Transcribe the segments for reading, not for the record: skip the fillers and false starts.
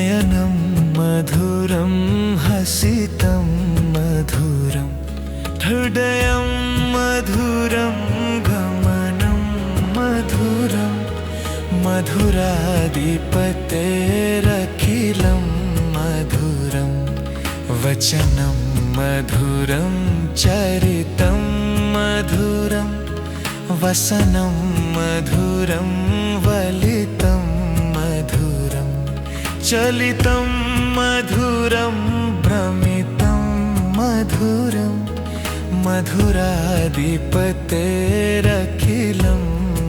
नयनं मधुरं हसितं मधुरं हृदयं मधुरं गमनं मधुरं मधुराधिपतेरखिलं मधुरं वचनं मधुरं चरितं मधुरं वसनं मधुरं वलितं मधुरं चलितं मधुरं भ्रमितं मधुरं मधुराधिपतेरखिलं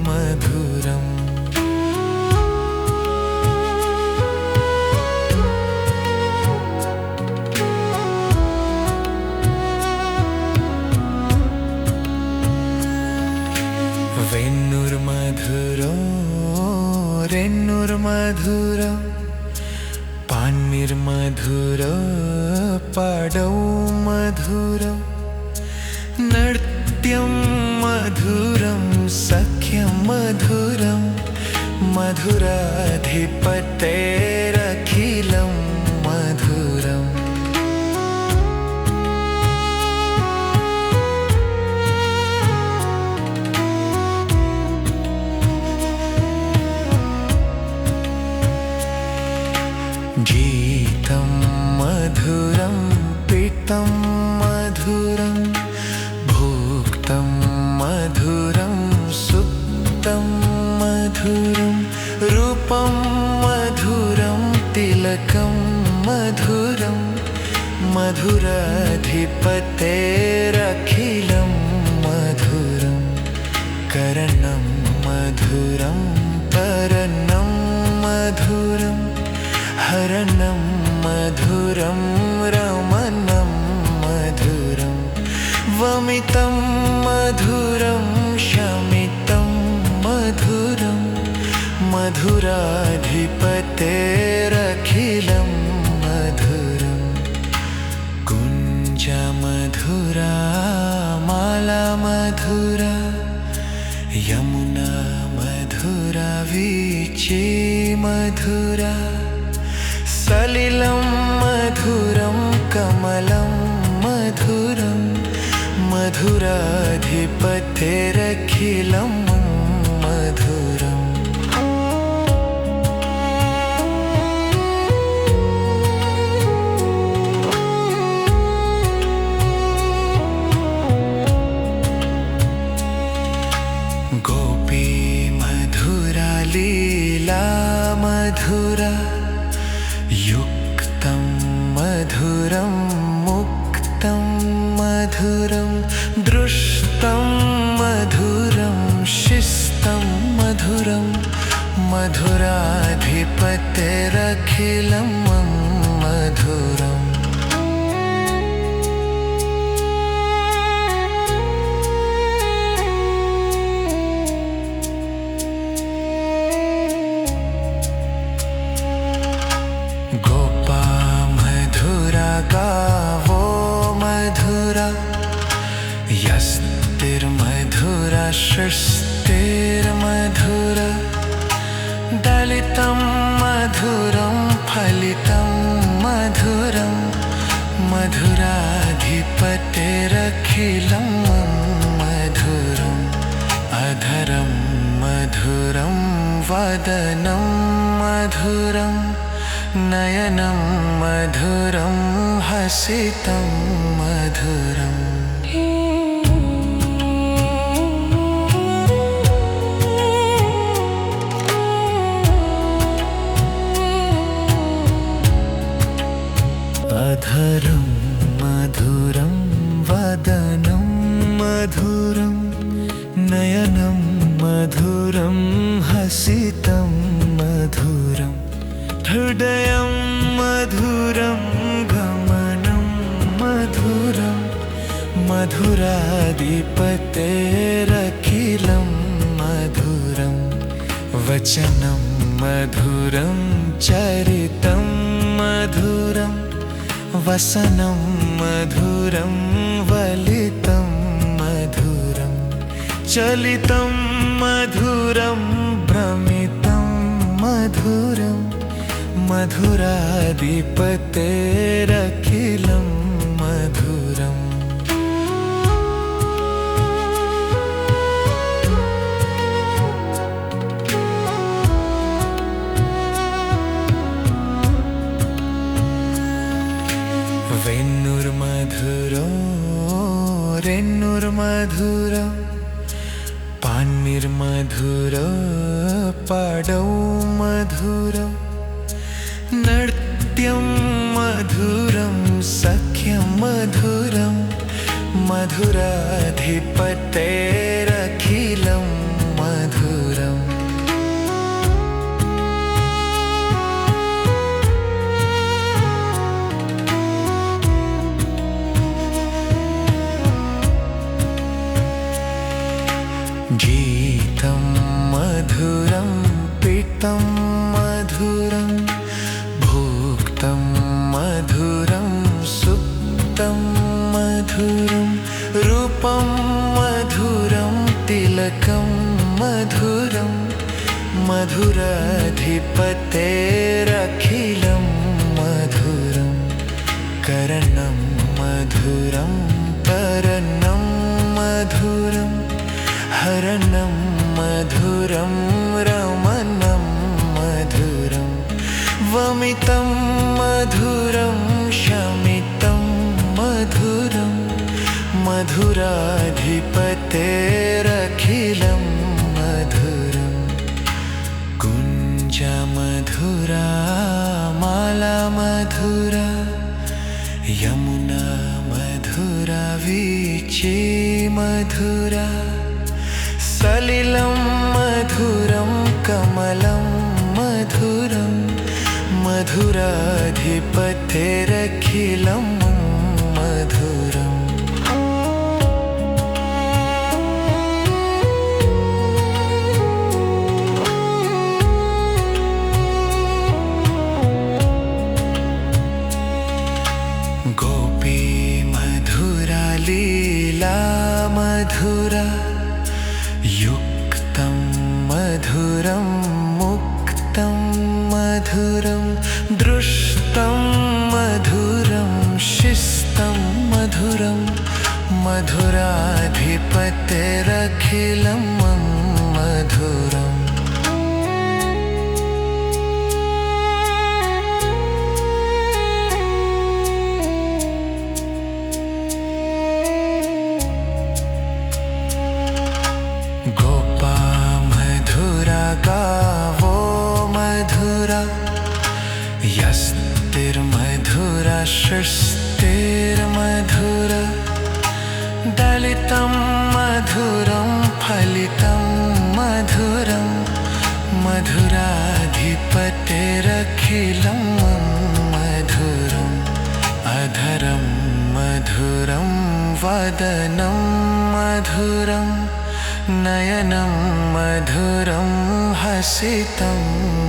मधुरम् वेन्नुर्मधुरो रेन्नुर्मधुरो पान्निर्मधुरो पाडौ मधुरो नृत्यं मधुरं सख्यं मधुरं मधुराधिपतेरखिलं मधुरम् गीतं मधुरं पीतं मधुरं भुक्तं मधुरं सुप्तं मधुरं रूपं मधुरं तिलकं मधुरं मधुराधिपतेरखिलं मधुरं करणं मधुरं करणं मधुरं हरणं मधुरं रमणं मधुरं वमितं मधुरं शमितं मधुरं मधुराधिपतेरखिलं मधुरं कुञ्जमधुरा माला मधुरा यमुना मधुरा वीची मधुरा सलिलं मधुरं कमलं मधुरं मधुराधिपतेरखिलं मधुरम् गोपी मधुरा लीला मधुरा युक्तं मधुरं मुक्तं मधुरं दृष्टं मधुरं शिस्तं मधुरं मधुराधिपतेरखिलं मधुरम् गोपा मधुरा गावो मधुरा यस्तिर्मधुरा सृष्टिर्मधुरा दलितं मधुरं फलितं मधुरं मधुराधिपतेरखिलं मधुरम् अधरं मधुरं वदनं मधुरं नयनं मधुरं हसितं मधुरम् अधरं मधुरं वदनं मधुरं नयनं मधुरं हसितं मधुरं हृदयं मधुरं गमनं मधुरं मधुराधिपतेरखिलं मधुरं वचनं मधुरं चरितं मधुरं वसनं मधुरं वलितं मधुरं चलितं मधुरं भ्रमितं मधुरं मधुराधिपतेरखिलं मधुरम्। वेन्नुर्मधुरो रेन्नुर्मधुरो पान्निर्मधुरो पाडौ मधुरो नृत्यं मधुरं सख्यं मधुरं मधुराधिपतेरखिलं मधुरम्। गीतं मधुरं पीतं मधुरं भुक्तं मधुरं सुप्तं मधुरं रूपं मधुरं तिलकं मधुरं मधुराधिपतेरखिलं मधुरं। करणं मधुरं करणं मधुरं हरणं मधुरं रमणं मधुरं वमितं मधुरं शमितं मधुरं मधुराधिपतेरखिलं मधुरम्। कुञ्ज मधुरा माला मधुरा यमुना मधुरा वीची मधुरा सलिलं मधुरं कमलं मधुरं मधुराधिपतेरखिलं मधुरम्। गोपी मधुरा लीला मधुरा युक्तं मधुरं मुक्तं मधुरं दृष्टं मधुरं शिस्तं मधुरं मधुराधिपतेरखिलं मधुरम्। गोपा मधुरा गावो मधुरा यस्तिर्मधुरा सृष्टिर्मधुरा दलितं मधुरं फलितं मधुरं मधुराधिपतेरखिलं मधुरम्। अधरं मधुरं वदनं मधुरं नयनं मधुरं हसितं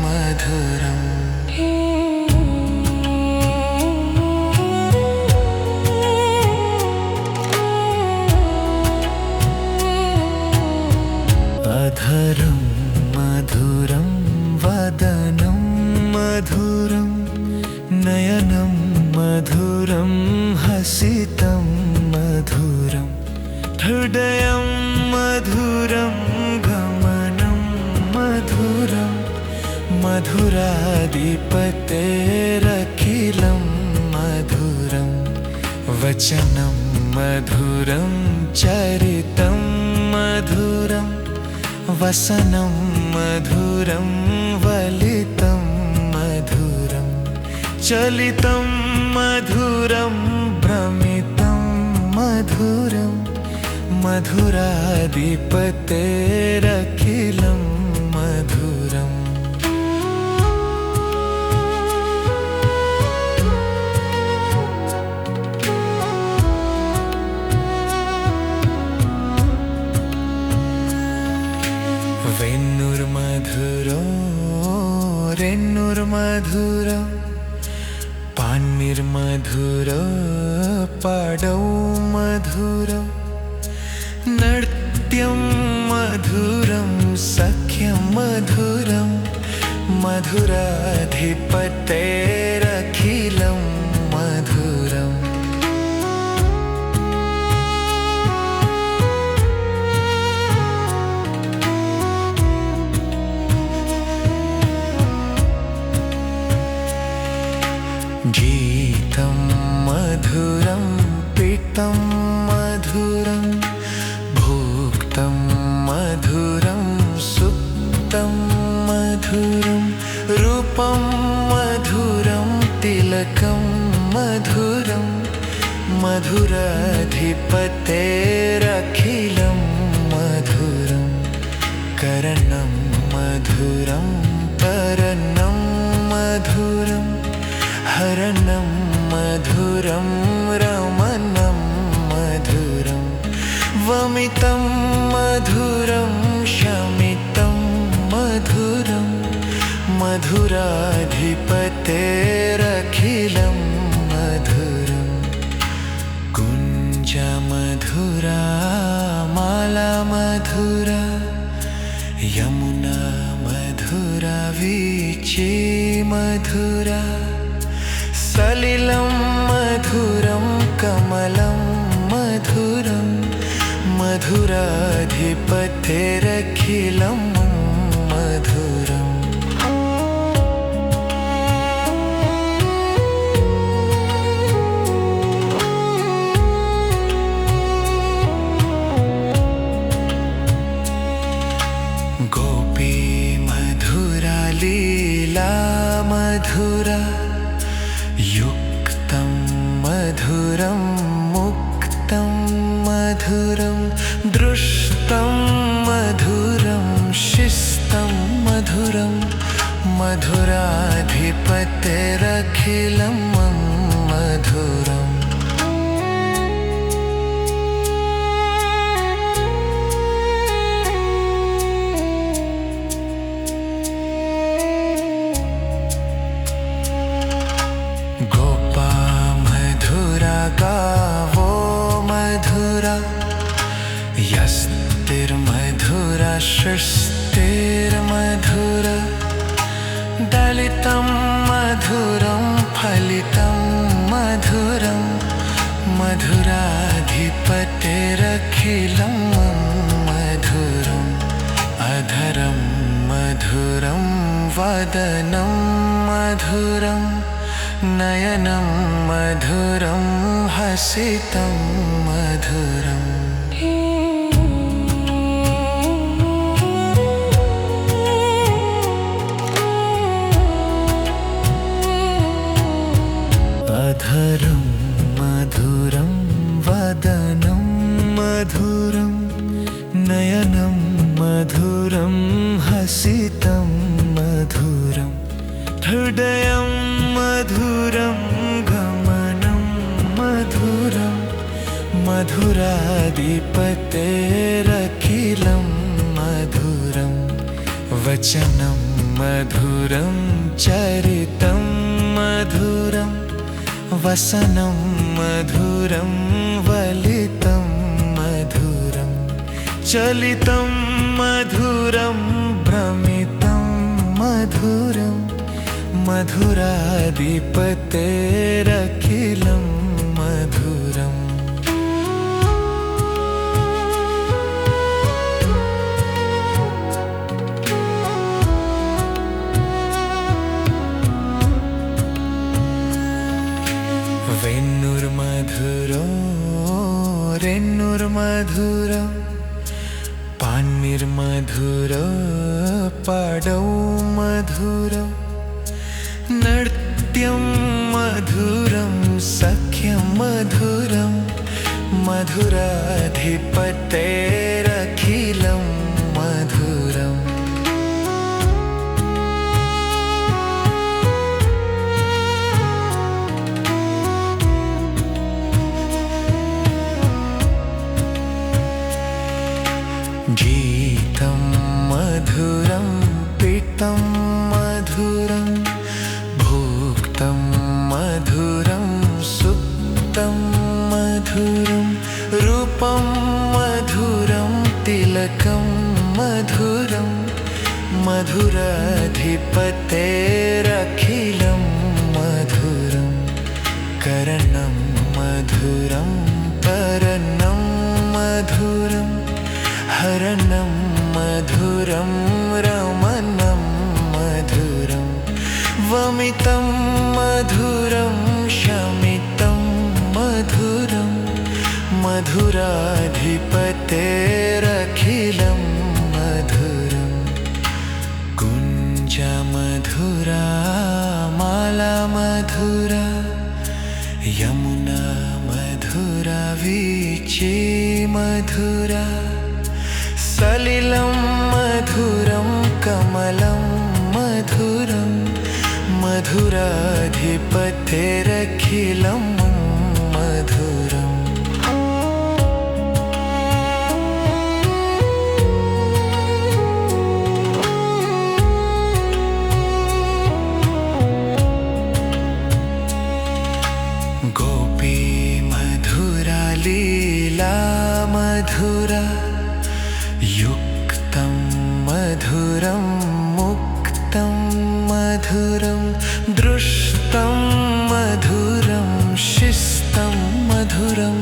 मधुरम्। अधरं मधुरं वदनं मधुरं नयनं मधुरं हसितं मधुरं हृदयं मधुरं गमनं मधुरं मधुराधिपतेरखिलं मधुरं वचनं मधुरं चरितं मधुरं वसनं मधुरं वलितं मधुरं चलितं मधुरं भ्रमितं मधुरं मधुराधिपतेरखिलं मधुरम्। वेन्नुर्मधुरो रेन्नुर्मधुरो पान्निर्मधुरो पाडौ मधुरो नृत्यं मधुरं सख्यं मधुरं मधुराधिपतेरखिलं मधुरम् गीतं मधुरं पीतं मधुरं भुक्तं मधुरं सुप्तं मधुरं रूपं मधुरं तिलकं मधुरं मधुराधिपतेरखिलं मधुरं करणं मधुरं तरणं मधुरं हरणं मधुरं रमणं मधुरं वमितं मधुरं शमितं मधुरं मधुराधिपतेरखिलं मधुरं कुञ्जमधुरा माला मधुरा यमुना मधुरा वीची मधुरा सलिलं मधुरं कमलं मधुरं मधुराधिपतेरखिलं मधुरम् गोपी मधुरा लीला मधुरा युक्तं मधुरं मुक्तं मधुरं दृष्टं मधुरं शिस्तं मधुरं मधुराधिपतेरखिलं मधुरम् गावो मधुरा यस्तिर्मधुरा सृष्टिर्मधुरा दलितं मधुरं फलितं मधुरं मधुराधिपतेरखिलं मधुरम् अधरं मधुरं वदनं मधुरं नयनं मधुरं हसितं मधुरम् अधरं मधुरं वदनं मधुरं नयनं मधुरं हसितं मधुरम् हृदयं मधुरं गमनं मधुरं मधुराधिपतेरखिलं मधुरं वचनं मधुरं चरितं मधुरं वसनं मधुरं वलितं मधुरं चलितं मधुरं भ्रमितं मधुरं मधुराधिपतेरखिलं मधुरम् वेन्नुर्मधुरो रेन्नुर्मधुरो पान्निर्मधुरो पाडौ मधुरो नृत्यं मधुरं सख्यं मधुरं मधुराधिपतेरखिलं मधुरम् गीतं मधुरं पीतं मधुरं भुक्तं मधुरं सुप्तं मधुरं रूपं मधुरं तिलकं मधुरं मधुराधिपतेरखिलं मधुरं करणं मधुरं करणं मधुरं हरणं मधुरं रमणं मधुरं वमितं मधुरं शमितं मधुरं मधुराधिपतेरखिलं मधुरं कुञ्ज मधुरा माला मधुरा यमुना मधुरा वीची मधुरा सलिलं मधुरं कमलं मधुरं मधुराधिपतेरखिलं मधुरम् गोपी मधुरा लीला मधुरा युक्तं मधुरं मुक्तं मधुरं दृष्टं मधुरं शिस्तं मधुरं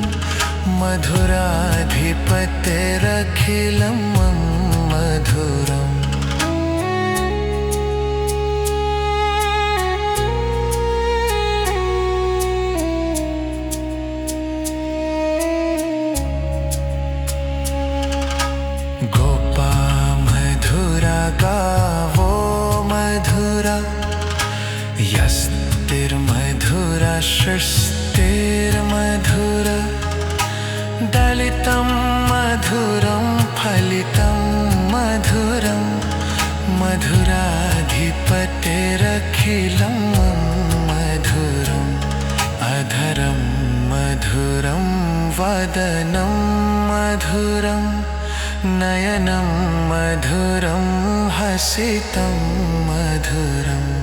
मधुराधिपतेरखिलं मधुरम् गोपा मधुरा गावो मधुरा यस्तिर्मधुरा सृष्टिर्मधुरा दलितं मधुरं फलितं मधुरं मधुराधिपतेरखिलं मधुरम् अधरं मधुरं वदनं मधुरं नयनं मधुरं हसितं मधुरम्